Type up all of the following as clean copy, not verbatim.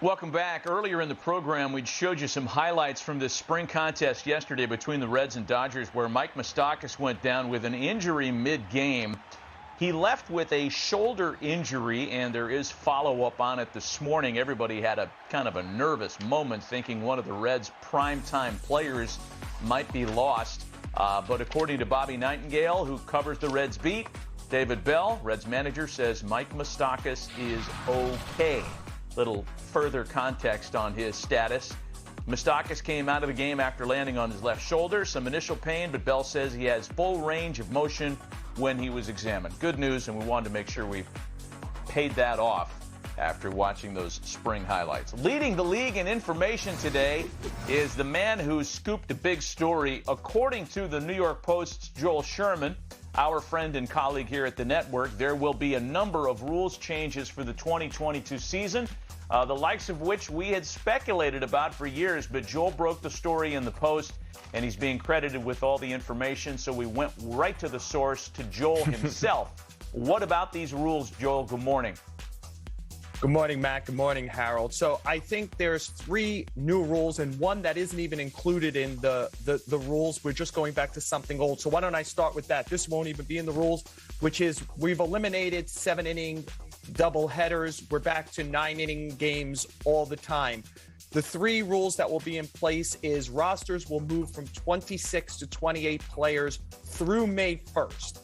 Welcome back. Earlier in the program, we showed you some highlights from this spring contest yesterday between the Reds and Dodgers, where Mike Moustakas went down with an injury mid-game. He left with a shoulder injury, and there is follow-up on it this morning. Everybody had a kind of a nervous moment thinking one of the Reds' primetime players might be lost. But according to Bobby Nightingale, who covers the Reds beat, David Bell, Reds manager, says Mike Moustakas is okay. Little further context on his status. Moustakas came out of the game after landing on his left shoulder. Some initial pain, but Bell says he has full range of motion when he was examined. Good news, and we wanted to make sure we paid that off after watching those spring highlights. Leading the league in information today is the man who scooped a big story. According to the New York Post's Joel Sherman, our friend and colleague here at the network, there will be a number of rules changes for the 2022 season, the likes of which we had speculated about for years, but Joel broke the story in the Post, and he's being credited with all the information, so we went right to the source, to Joel himself. What about these rules, Joel? Good morning. Good morning, Matt. Good morning, Harold. So I think there's 3 new rules and one that isn't even included in the rules. We're just going back to something old. So why don't I start with that? This won't even be in the rules, which is we've eliminated 7-inning double headers. We're back to 9-inning games all the time. The 3 rules that will be in place is rosters will move from 26 to 28 players through May 1st.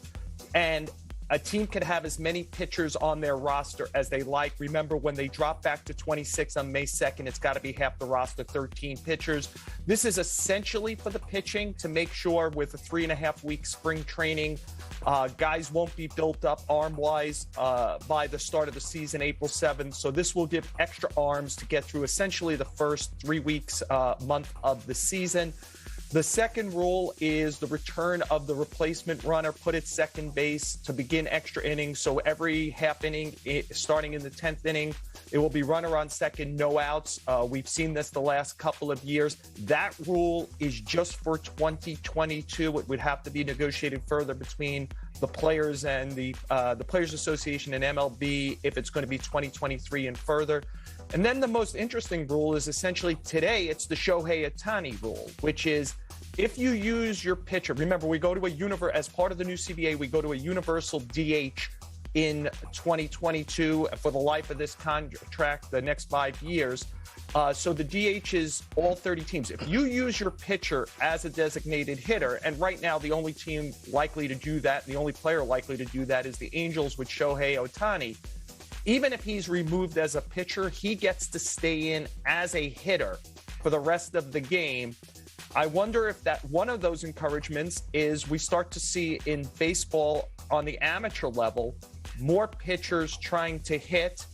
And a team can have as many pitchers on their roster as they like. Remember, when they drop back to 26 on May 2nd, it's got to be half the roster, 13 pitchers. This is essentially for the pitching to make sure with a 3.5-week spring training, guys won't be built up arm-wise by the start of the season, April 7th. So this will give extra arms to get through essentially the first 3 weeks, month of the season. The second rule is the return of the replacement runner put at second base to begin extra innings. So every half inning, starting in the 10th inning, it will be runner on second, no outs. We've seen this the last couple of years. That rule is just for 2022. It would have to be negotiated further between the players and the Players Association and MLB if it's going to be 2023 and further. And then the most interesting rule is essentially today, it's the Shohei Ohtani rule, which is if you use your pitcher, remember, we go to as part of the new CBA, we go to a universal DH in 2022 for the life of this contract, the next 5 years. So the DH is all 30 teams. If you use your pitcher as a designated hitter, and right now the only team likely to do that, the only player likely to do that is the Angels with Shohei Ohtani. Even if he's removed as a pitcher, he gets to stay in as a hitter for the rest of the game. I wonder if that one of those encouragements is we start to see in baseball on the amateur level more pitchers trying to hit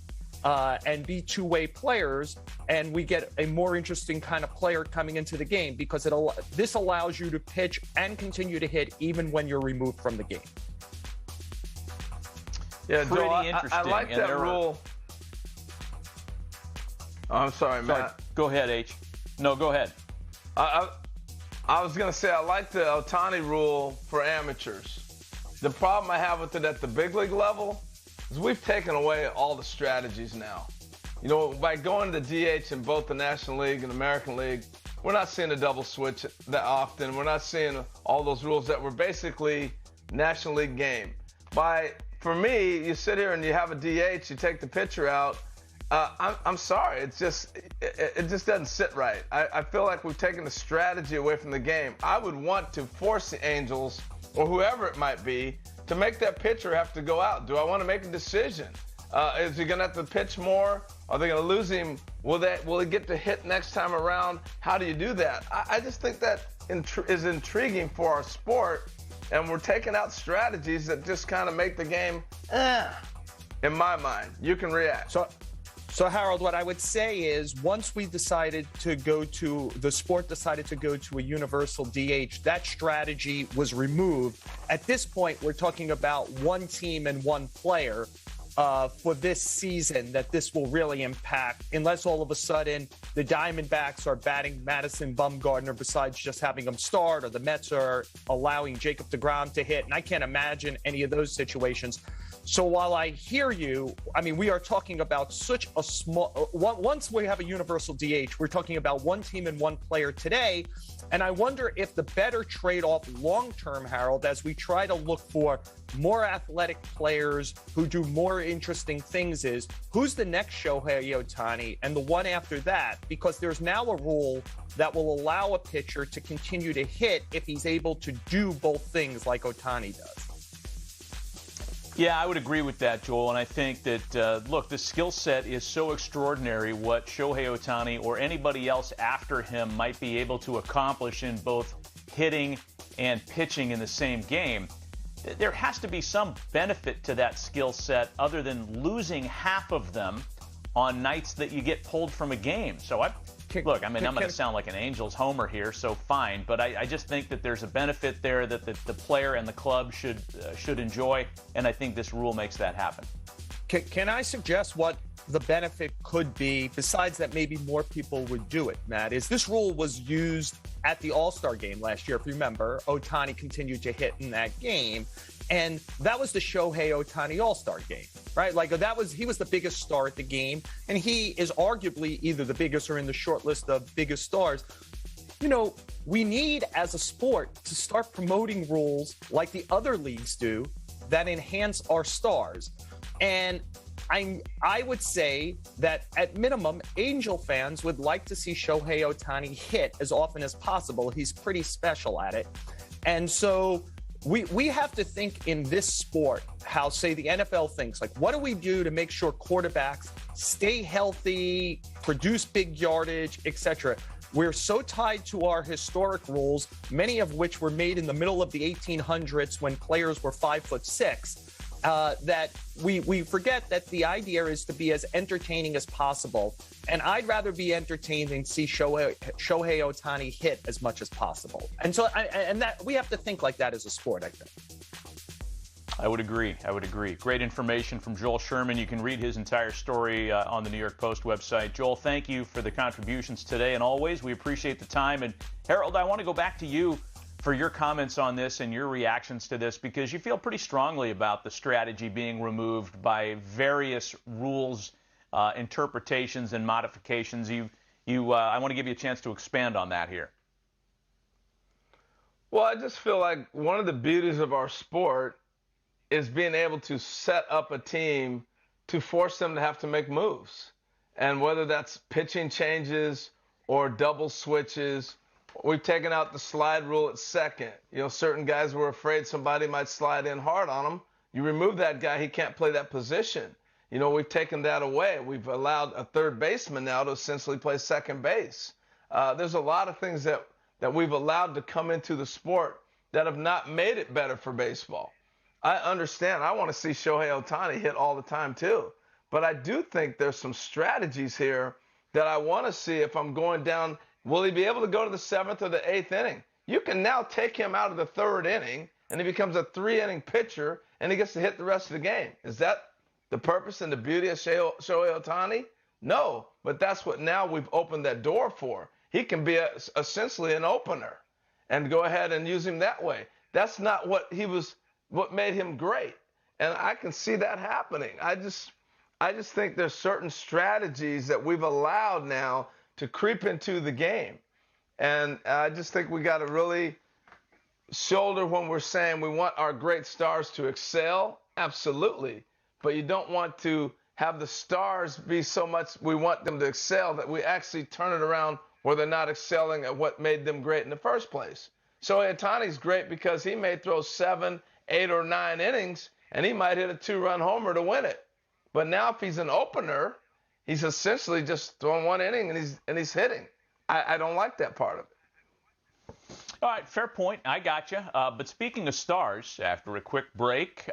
and be two-way players, and we get a more interesting kind of player coming into the game because this allows you to pitch and continue to hit even when you're removed from the game. Yeah, Joel, I like that rule. Oh, I'm sorry, Matt. Go ahead, H. No, go ahead. I was going to say I like the Ohtani rule for amateurs. The problem I have with it at the big league level is we've taken away all the strategies now. You know, by going to DH in both the National League and American League, we're not seeing a double switch that often. We're not seeing all those rules that were basically National League game. For me, you sit here and you have a DH, you take the pitcher out. I'm sorry, it just doesn't sit right. I feel like we've taken the strategy away from the game. I would want to force the Angels or whoever it might be to make that pitcher have to go out. Do I want to make a decision? Is he going to have to pitch more? Are they going to lose him? Will he get to hit next time around? How do you do that? I just think that is intriguing for our sport. And we're taking out strategies that just kind of make the game, in my mind. You can react. So Harold, what I would say is once the sport decided to go to a universal DH, that strategy was removed. At this point, we're talking about one team and one player for this season that this will really impact, unless all of a sudden the Diamondbacks are batting Madison Bumgarner besides just having him start, or the Mets are allowing Jacob deGrom to hit. And I can't imagine any of those situations. So while I hear you, I mean, we are talking about such a small, once we have a universal DH, we're talking about one team and one player today. And I wonder if the better trade-off long-term, Harold, as we try to look for more athletic players who do more interesting things, is who's the next Shohei Ohtani and the one after that? Because there's now a rule that will allow a pitcher to continue to hit if he's able to do both things like Ohtani does. Yeah, I would agree with that, Joel. And I think that, look, the skill set is so extraordinary what Shohei Ohtani or anybody else after him might be able to accomplish in both hitting and pitching in the same game. There has to be some benefit to that skill set other than losing half of them on nights that you get pulled from a game. So look, I mean, I'm going to sound like an Angels homer here, so fine. But I just think that there's a benefit there that the player and the club should enjoy, and I think this rule makes that happen. Can I suggest what the benefit could be, besides that maybe more people would do it, Matt? Is this rule was used at the All-Star game last year. If you remember, Ohtani continued to hit in that game. And that was the Shohei Ohtani All-Star game, right? Like he was the biggest star at the game. And he is arguably either the biggest or in the short list of biggest stars. You know, we need as a sport to start promoting rules like the other leagues do that enhance our stars. And I would say that at minimum, Angel fans would like to see Shohei Ohtani hit as often as possible. He's pretty special at it. And so we have to think in this sport how, say, the NFL thinks. Like, what do we do to make sure quarterbacks stay healthy, produce big yardage, etc.? We're so tied to our historic rules, many of which were made in the middle of the 1800s when players were 5'6", that we forget that the idea is to be as entertaining as possible. And I'd rather be entertained than see Shohei Ohtani hit as much as possible. And so, that we have to think like that as a sport, I think. I would agree. Great information from Joel Sherman. You can read his entire story on the New York Post website. Joel, thank you for the contributions today, and always, we appreciate the time. And Harold, I want to go back to you for your comments on this and your reactions to this, because you feel pretty strongly about the strategy being removed by various rules, interpretations, and modifications. I want to give you a chance to expand on that here. Well, I just feel like one of the beauties of our sport is being able to set up a team to force them to have to make moves. And whether that's pitching changes or double switches. We've taken out the slide rule at second. You know, certain guys were afraid somebody might slide in hard on them. You remove that guy, he can't play that position. You know, we've taken that away. We've allowed a third baseman now to essentially play second base. There's a lot of things that we've allowed to come into the sport that have not made it better for baseball. I understand. I want to see Shohei Ohtani hit all the time too. But I do think there's some strategies here that I want to see if I'm going down. Will he be able to go to the 7th or the 8th inning? You can now take him out of the 3rd inning, and he becomes a 3-inning pitcher, and he gets to hit the rest of the game. Is that the purpose and the beauty of Shohei Ohtani? No, but that's what now we've opened that door for. He can be essentially an opener and go ahead and use him that way. That's not what made him great, and I can see that happening. I just think there's certain strategies that we've allowed now to creep into the game. And I just think we got to really shoulder when we're saying we want our great stars to excel, absolutely. But you don't want to have the stars be so much we want them to excel that we actually turn it around where they're not excelling at what made them great in the first place. So Ohtani's great because he may throw 7, 8, or 9 innings, and he might hit a 2-run homer to win it. But now if he's an opener, he's essentially just throwing 1 inning and he's hitting. I don't like that part of it. All right, fair point. I got you. But speaking of stars, after a quick break,